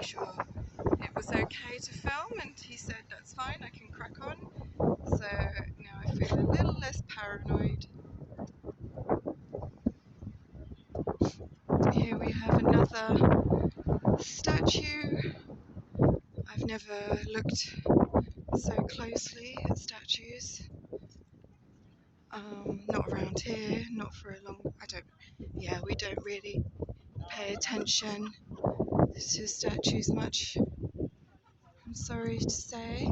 sure it was okay to film, and he said that's fine, I can crack on. So now I feel a little less paranoid. Here we have another statue. I've never looked so closely at statues. Not around here, not for a long, we don't really pay attention to statues much, I'm sorry to say.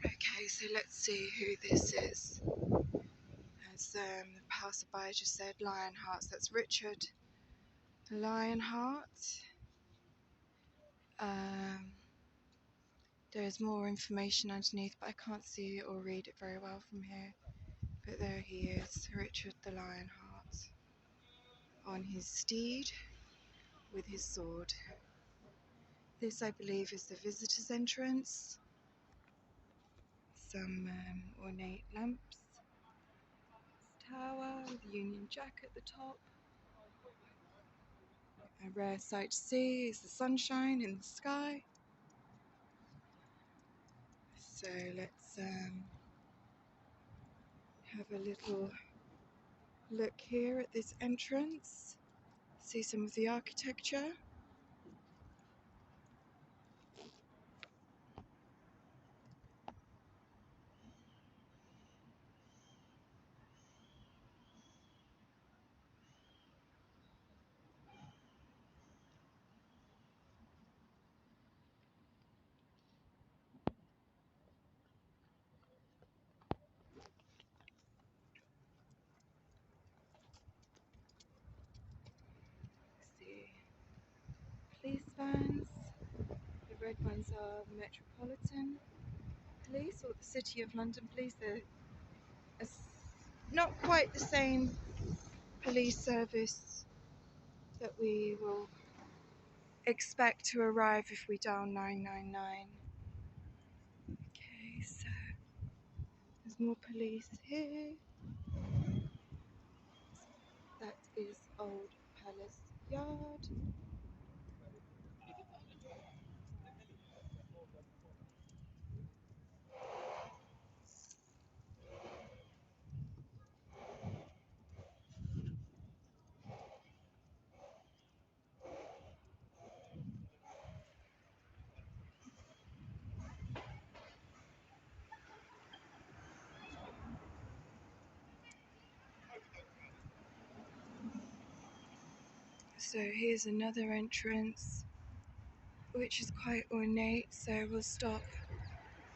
Okay, so let's see who this is. As the passerby just said, Lionhearts, that's Richard Lionheart. There's more information underneath, but I can't see or read it very well from here. But there he is, Richard the Lionheart, on his steed with his sword. This, I believe, is the visitor's entrance. Some ornate lamps. Tower with Union Jack at the top. A rare sight to see is the sunshine in the sky. So let's have a little look here at this entrance. See some of the architecture. See police vans. The red ones are the Metropolitan Police or the City of London Police. They're not quite the same police service that we will expect to arrive if we dial 999. Okay, so there's more police here. That is Old Palace Yard. So here's another entrance, which is quite ornate, so we'll stop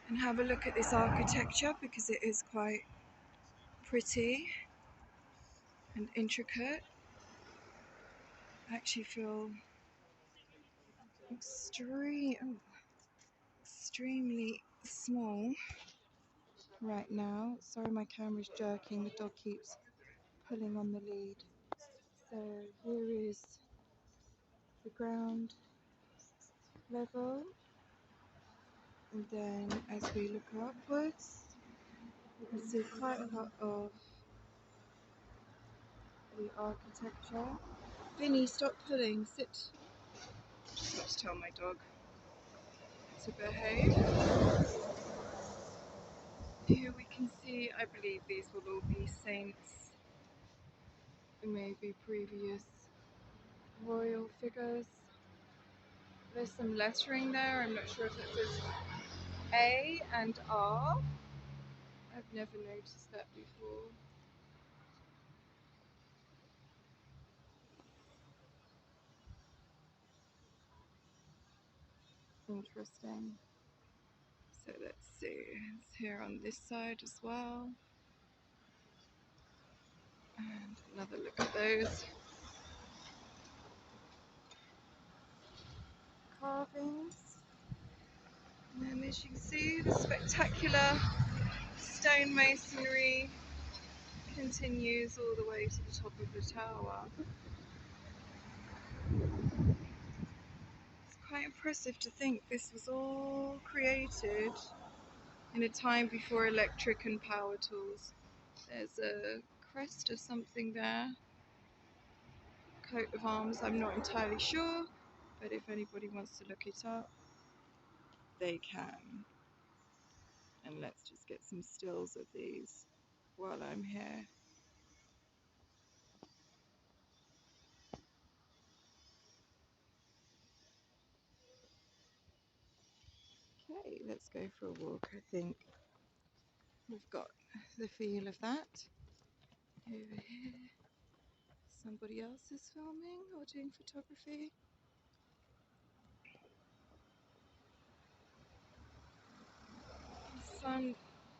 and have a look at this architecture because it is quite pretty and intricate. I actually feel extremely small right now. Sorry, my camera's jerking, the dog keeps pulling on the lead. So here is the ground level, and then as we look upwards you can see quite a lot of the architecture. Vinny, stop pulling, sit. Just got to tell my dog to behave. Here we can see, I believe these will all be saints, maybe previous royal figures. There's some lettering there, I'm not sure if it says A and R. I've never noticed that before. Interesting. So let's see, it's here on this side as well. And another look at those carvings. And then as you can see, the spectacular stone masonry continues all the way to the top of the tower. It's quite impressive to think this was all created in a time before electric and power tools. There's a crest of something there. Coat of arms, I'm not entirely sure, but if anybody wants to look it up, they can. And let's just get some stills of these while I'm here. Okay, let's go for a walk. I think we've got the feel of that. Over here, somebody else is filming or doing photography. The sun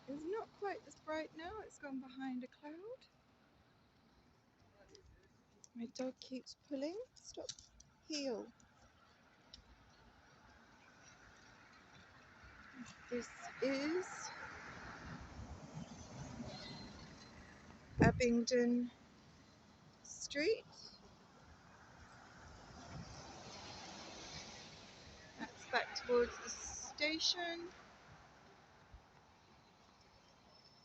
is not quite as bright now, it's gone behind a cloud. My dog keeps pulling. Stop. Heel. This is Abingdon Street. That's back towards the station.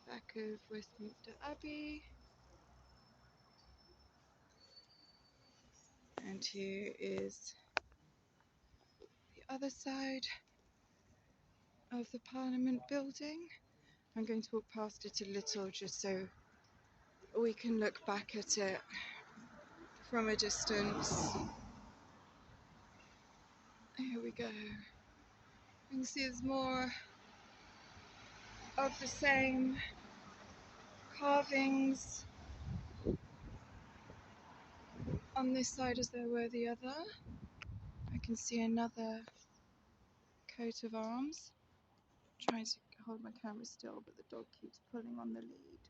Back of Westminster Abbey. And here is the other side of the Parliament building. I'm going to walk past it a little just so we can look back at it from a distance. Here we go. You can see there's more of the same carvings on this side as there were the other. I can see another coat of arms. I'm trying to hold my camera still, but the dog keeps pulling on the lead.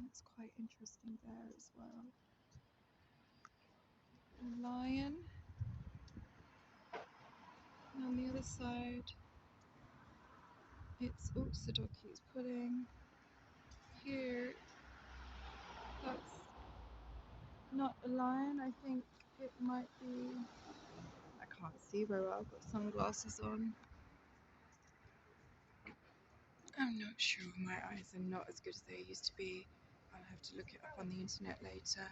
That's quite interesting there as well. A lion. And on the other side, it's, oops, the dog keeps pulling. Here, that's not a lion, I think it might be, I can't see very well, I've got sunglasses on. I'm not sure, my eyes are not as good as they used to be. I'll have to look it up on the internet later.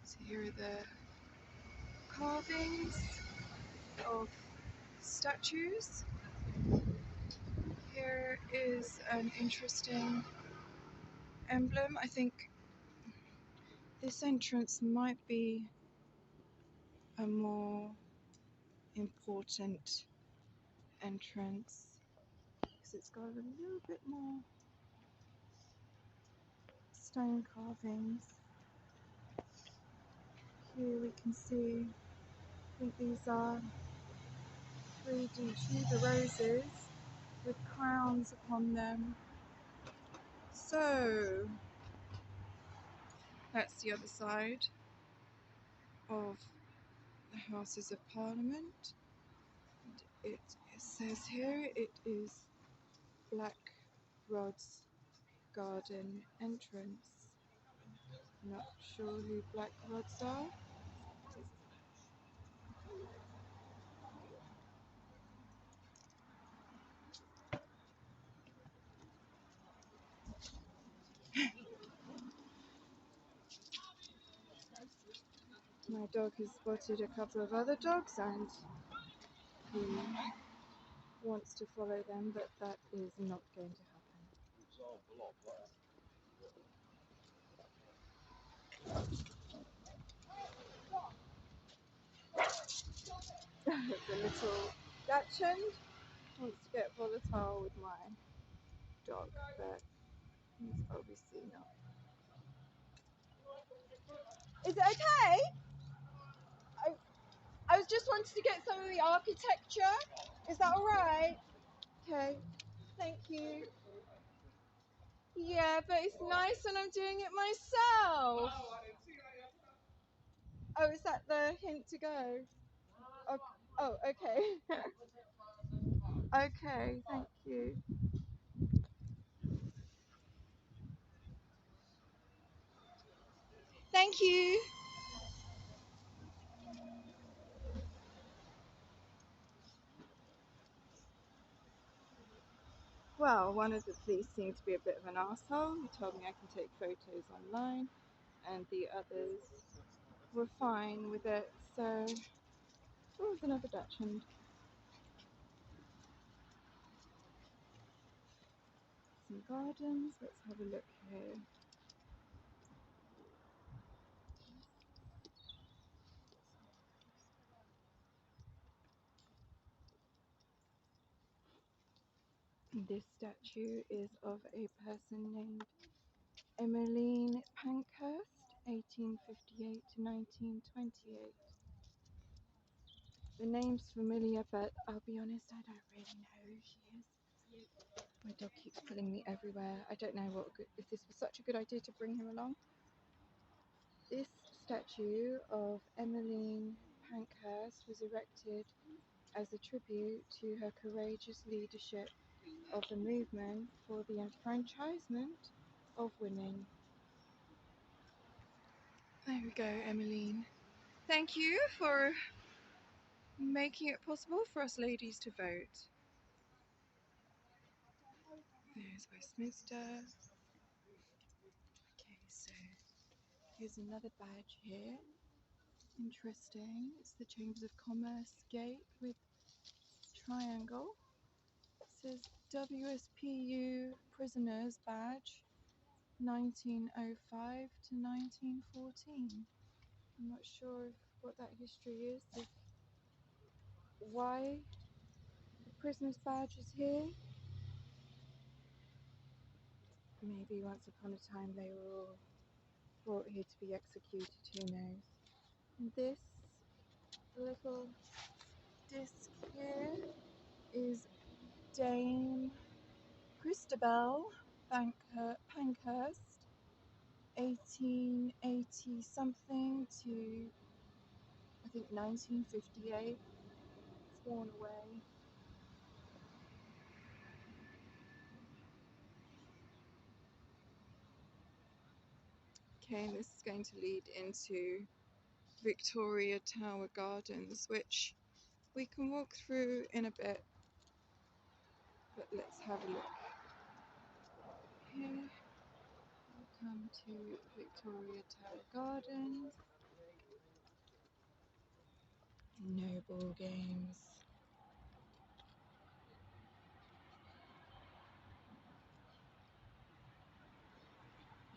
So here are the carvings of statues. Here is an interesting emblem. I think this entrance might be a more important entrance because it's got a little bit more stone carvings. Here we can see, I think these are 3D Tudor roses with crowns upon them. So that's the other side of the Houses of Parliament. And it says here it is Black Rod's garden entrance. Not sure who Black Rods are. My dog has spotted a couple of other dogs and he wants to follow them, but that is not going to happen. The little Dachshund wants to get volatile with my dog, but he's obviously not. Is it okay? I was just wanting to get some of the architecture. Is that alright? Okay, thank you. Yeah, but it's nice when I'm doing it myself. Oh, is that the hint to go? Oh, okay. Okay, thank you. Thank you. Well, one of the police seemed to be a bit of an asshole. He told me I can take photos online, and the others were fine with it. So, oh, there's another Dachshund. Some gardens. Let's have a look here. This statue is of a person named Emmeline Pankhurst, 1858 to 1928. The name's familiar, but I'll be honest, I don't really know who she is. My dog keeps pulling me everywhere. I don't know if this was such a good idea to bring him along. This statue of Emmeline Pankhurst was erected as a tribute to her courageous leadership of the movement for the enfranchisement of women. There we go, Emmeline. Thank you for making it possible for us ladies to vote. There's Westminster. Okay, so here's another badge here. Interesting. It's the Chambers of Commerce gate with triangle. It says WSPU Prisoners Badge 1905 to 1914. I'm not sure what that history is, if why the Prisoners Badge is here. Maybe once upon a time they were all brought here to be executed, who knows. And this little disc here is Dame Christabel Pankhurst, 1880 something to I think 1958. It's worn away. Okay, and this is going to lead into Victoria Tower Gardens, which we can walk through in a bit, but let's have a look here. Welcome to Victoria Tower Gardens. No ball games.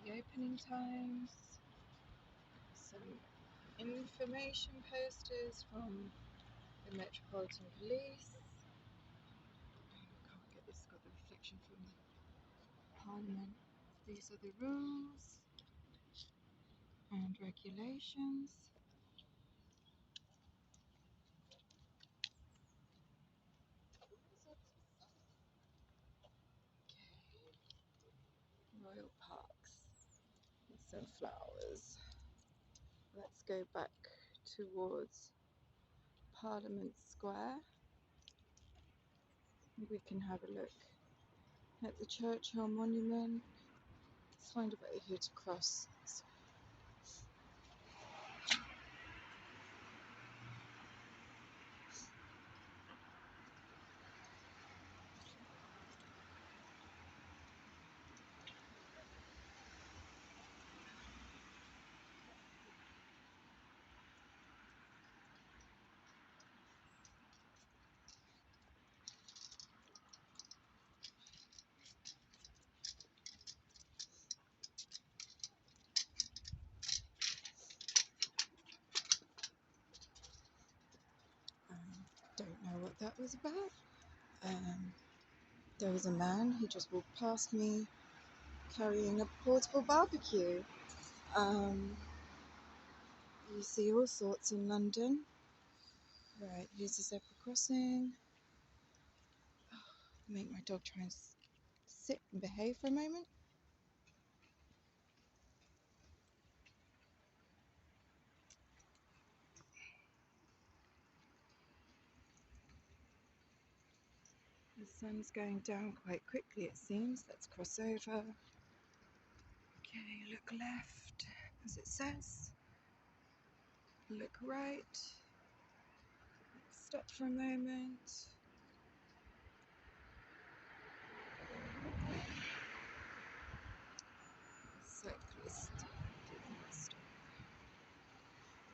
The opening times. Some information posters from the Metropolitan Police. I can't get this, got the reflection from Parliament. These are the rules and regulations. Royal Parks and some flowers. Let's go back towards Parliament Square. We can have a look at the Churchill Monument. Let's find a way here to cross. Don't know what that was about. There was a man who just walked past me carrying a portable barbecue. You see all sorts in London. Right, here's a zebra crossing. Make my dog try and sit and behave for a moment. The sun's going down quite quickly, it seems. Let's cross over. Okay, look left, as it says. Look right. Let's stop for a moment.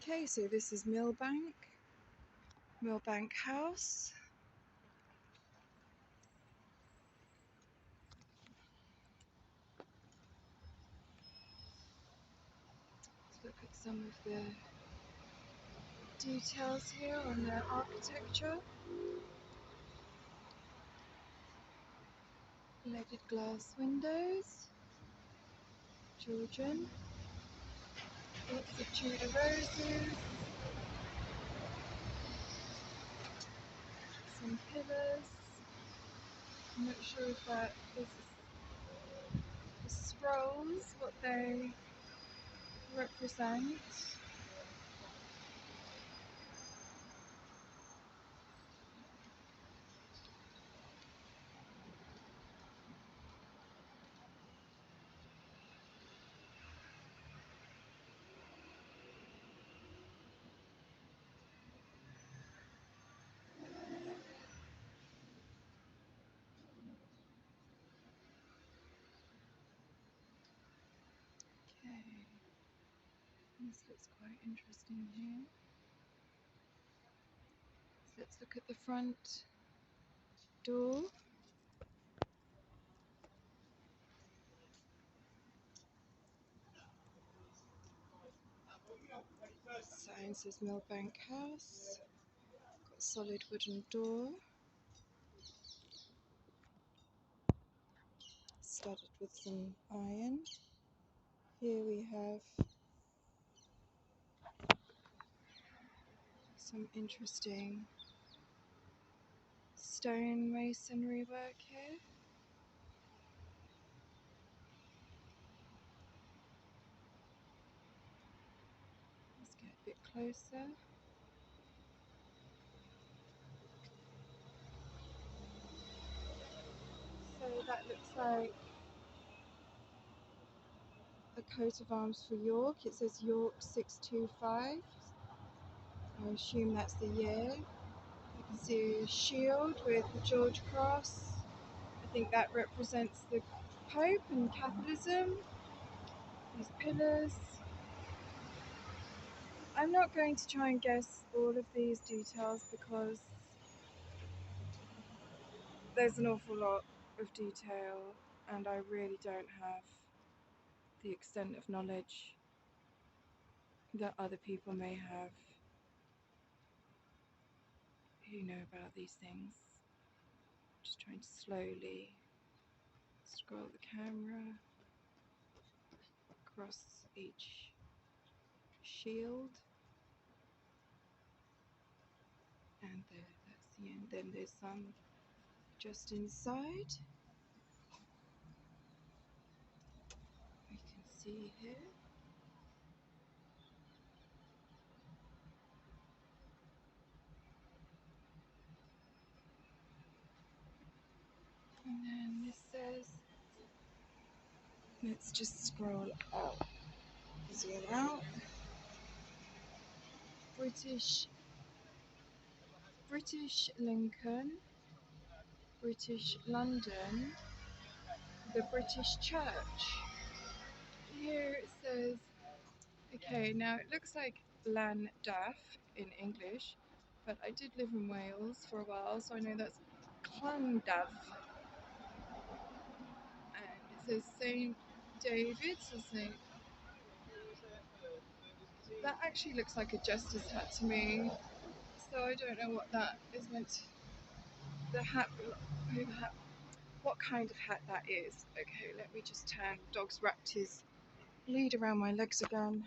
Okay, so this is Millbank House. Let's look at some of the details here on the architecture. Leaded glass windows, Georgian, lots of Tudor roses, some pillars. I'm not sure if that is scrolls, what they represent. Okay, this looks quite interesting here. So let's look at the front door. Sign says Millbank House. Got a solid wooden door, studded with some iron. Here we have some interesting stone masonry work here. Let's get a bit closer. So that looks like the coat of arms for York. It says York 625. I assume that's the year. You can see a shield with the George Cross. I think that represents the Pope and Catholicism. These pillars. I'm not going to try and guess all of these details because there's an awful lot of detail and I really don't have the extent of knowledge that other people may have who know about these things. Just trying to slowly scroll the camera across each shield, and that's the end. Then there's some just inside. We can see here. And then this says, let's just scroll up, zoom out. British Lincoln, British London, the British Church. Here it says, okay, now it looks like Llandaff in English, but I did live in Wales for a while, so I know that's Llandaff. And it says St. David's, or St. That actually looks like a justice hat to me, so I don't know what that is meant to, the hat, what kind of hat that is. Okay, let me just turn. Dog's wrapped his lead around my legs again.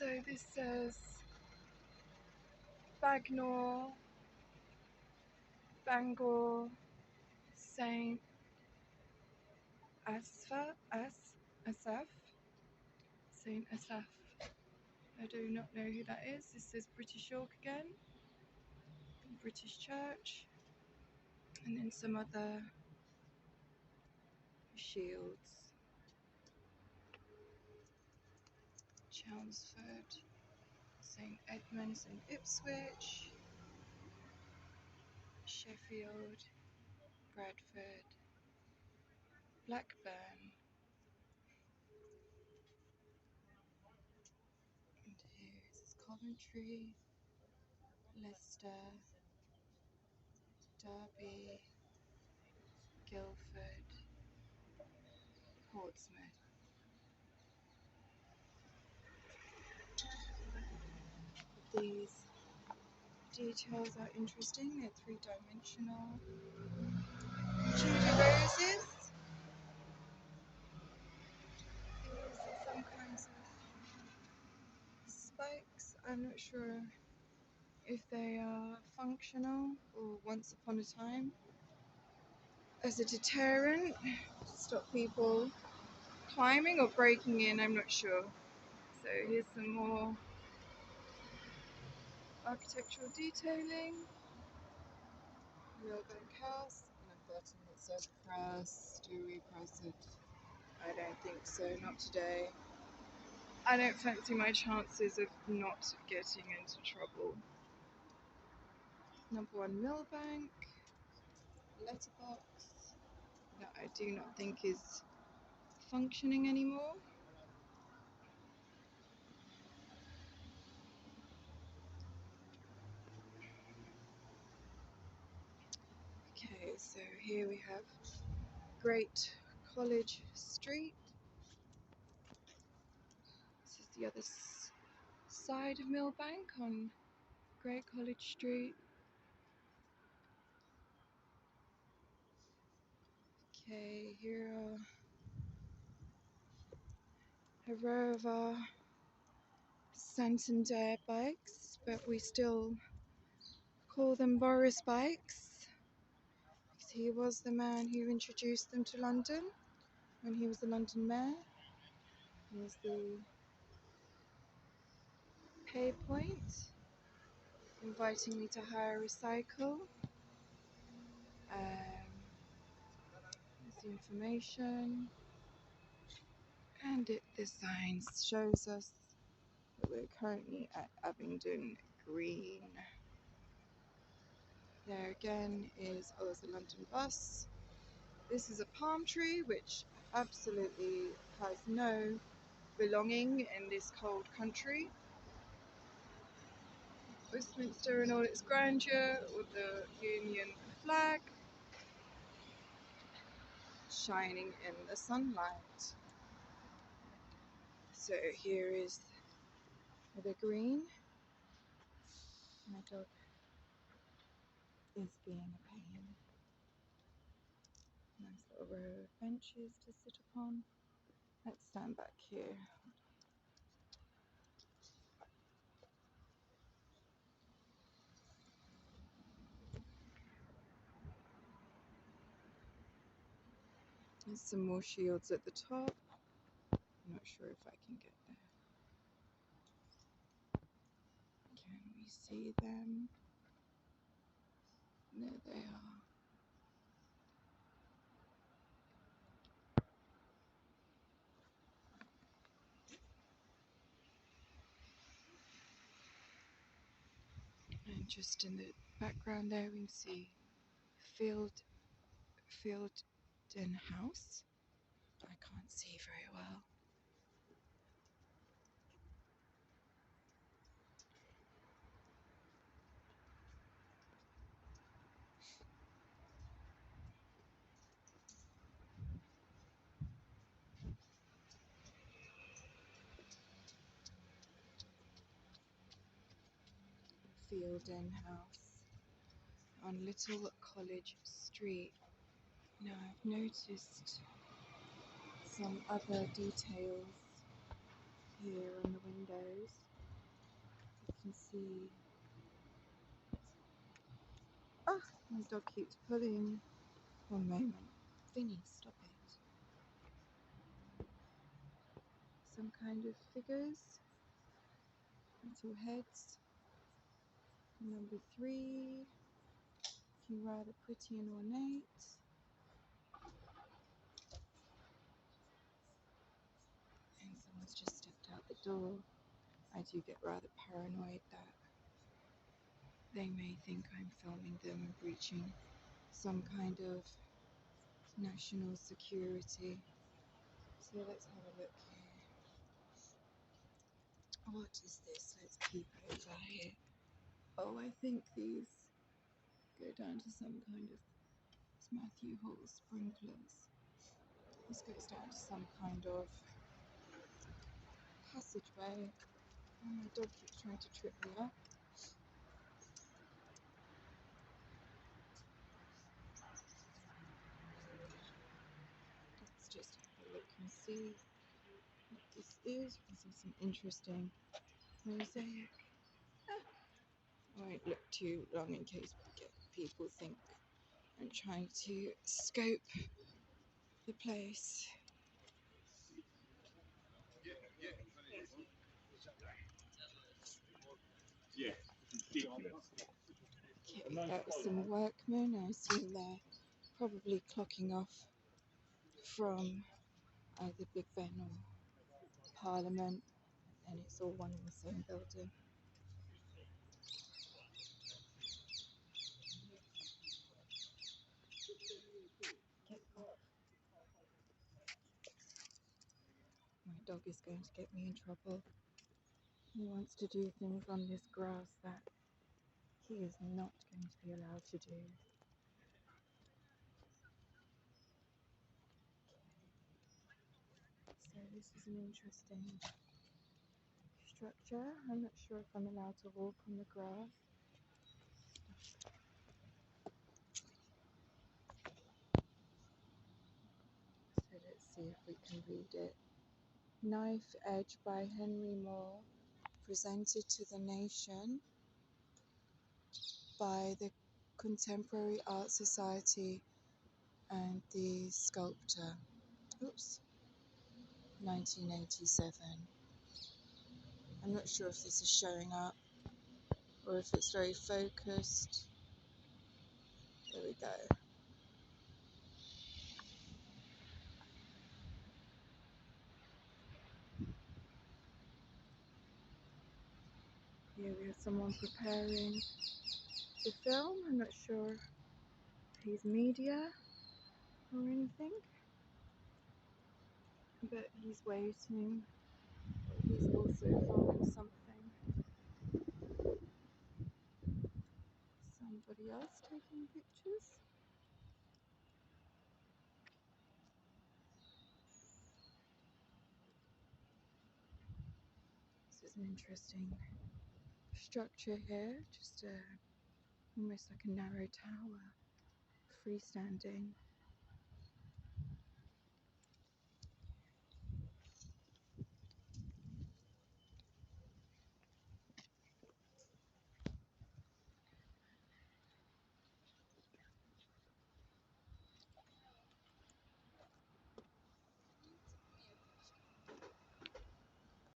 So this says Bagnor, Bangor, Saint Asaph, Saint Asaph. I do not know who that is. This says British York again, British Church, and then some other shields. Chelmsford, St Edmunds and Ipswich, Sheffield, Bradford, Blackburn, Coventry, Leicester, Derby, Guildford, Portsmouth. These details are interesting. They're three-dimensional. Tudor roses. These are some kinds of spikes. I'm not sure if they are functional or once upon a time as a deterrent to stop people climbing or breaking in. I'm not sure. So here's some more architectural detailing. Millbank house, and a button that says press. Do we press it? I don't think so, not today. I don't fancy my chances of not getting into trouble. Number 1 Millbank, letterbox that I do not think is functioning anymore. Okay, so here we have Great College Street. This is the other side of Millbank on Great College Street. Okay, here are a row of our Santander bikes, but we still call them Boris bikes because he was the man who introduced them to London when he was the London mayor. Here's the pay point, inviting me to hire a cycle. There's the information, and the sign shows us that we're currently at Abingdon Green. There again is, oh, there's a London bus. This is a palm tree, which absolutely has no belonging in this cold country. Westminster in all its grandeur, with the Union flag shining in the sunlight. So here is the green. My dog is being a pain. Nice little row of benches to sit upon. Let's stand back here. There's some more shields at the top. I'm not sure if I can get there. Can we see them? There they are. And just in the background there we can see Fielden House. I can't see very well. Fielden House on Little College Street. Now I've noticed some other details here on the windows. You can see, my dog keeps pulling. One moment. Vinny, stop it. Some kind of figures, little heads. Number 3, looking rather pretty and ornate. And someone's just stepped out the door. I do get rather paranoid that they may think I'm filming them and breaching some kind of national security. So let's have a look here. What is this? Let's peep over here. Oh, I think these go down to some kind of Matthew Hall sprinklers. This goes down to some kind of passageway. And my dog keeps trying to trip me up. Let's just have a look and see what this is. This is some interesting mosaic. I won't look too long in case people think I'm trying to scope the place. Okay, that was some workmen. I assume they're probably clocking off from either Big Ben or Parliament, and it's all one and the same building. My dog is going to get me in trouble. He wants to do things on this grass that he is not going to be allowed to do. So this is an interesting structure. I'm not sure if I'm allowed to walk on the grass. So let's see if we can read it. Knife Edge by Henry Moore, presented to the nation by the Contemporary Art Society and the sculptor. Oops. 1987. I'm not sure if this is showing up or if it's very focused. There we go. Here we have someone preparing to film. I'm not sure if he's media or anything, but he's waiting. He's also filming something. Somebody else taking pictures. This is an interesting structure here, just almost like a narrow tower, freestanding.